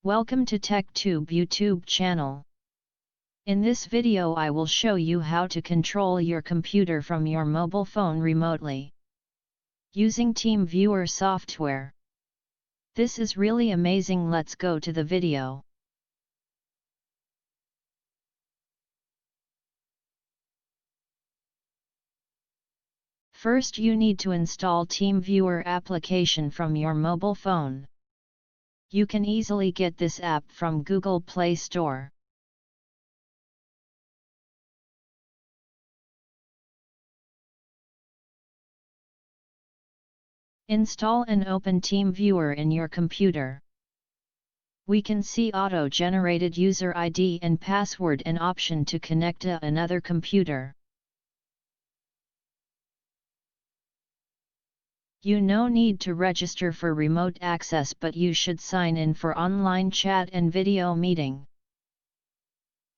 Welcome to TechTube YouTube channel. In this video I will show you how to control your computer from your mobile phone remotely using Teamviewer software. This is really amazing. Let's go to the video. First you need to install Teamviewer application from your mobile phone. You can easily get this app from Google Play Store. Install and open Teamviewer in your computer. We can see auto-generated user ID and password and option to connect to another computer. You no need to register for remote access, but you should sign in for online chat and video meeting.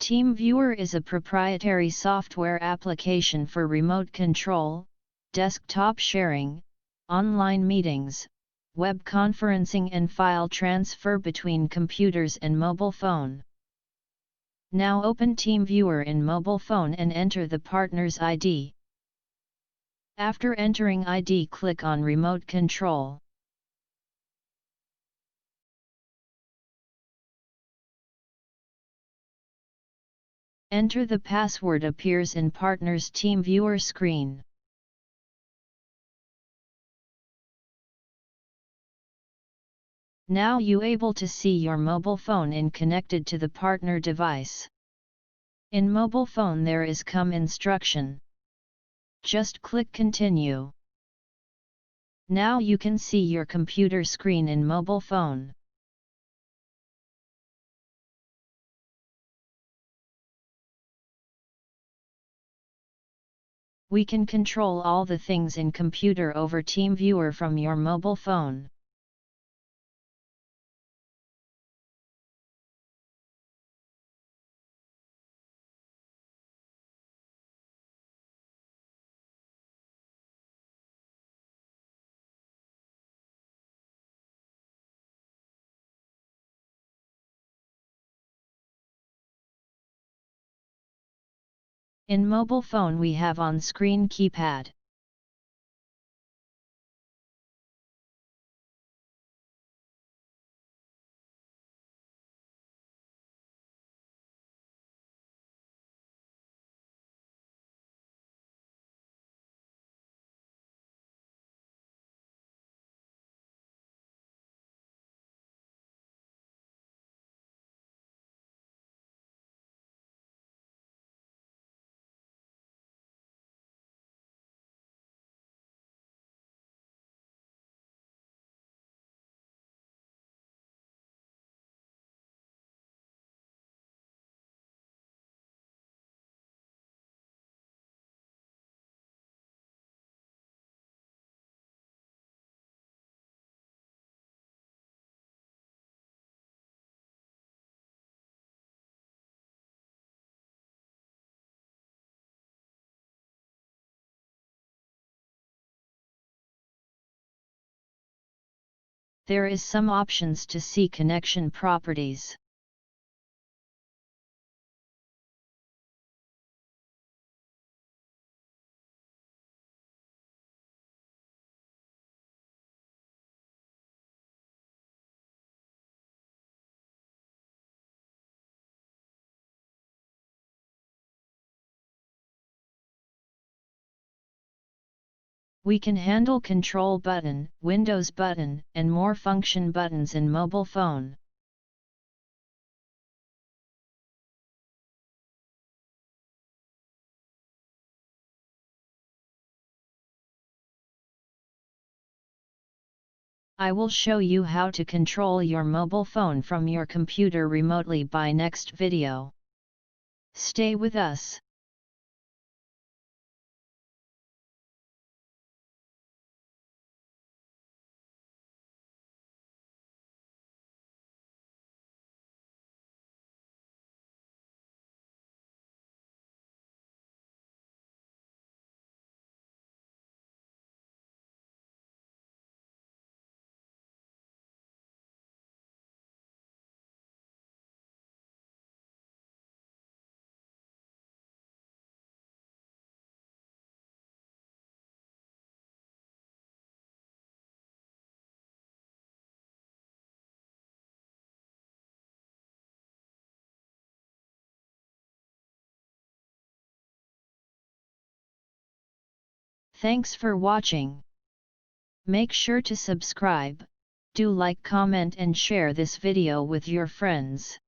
Teamviewer is a proprietary software application for remote control, desktop sharing, online meetings, web conferencing and file transfer between computers and mobile phone. Now open Teamviewer in mobile phone and enter the partner's ID. After entering ID, click on Remote Control. Enter the password appears in partner's Teamviewer screen. Now you able to see your mobile phone in connected to the partner device. In mobile phone there is come instruction. Just click Continue. Now you can see your computer screen in mobile phone. We can control all the things in computer over Teamviewer from your mobile phone. In mobile phone we have on-screen keypad. There is some options to see connection properties. We can handle control button, Windows button, and more function buttons in mobile phone. I will show you how to control your mobile phone from your computer remotely by next video. Stay with us. Thanks for watching. Make sure to subscribe, do like, comment and share this video with your friends.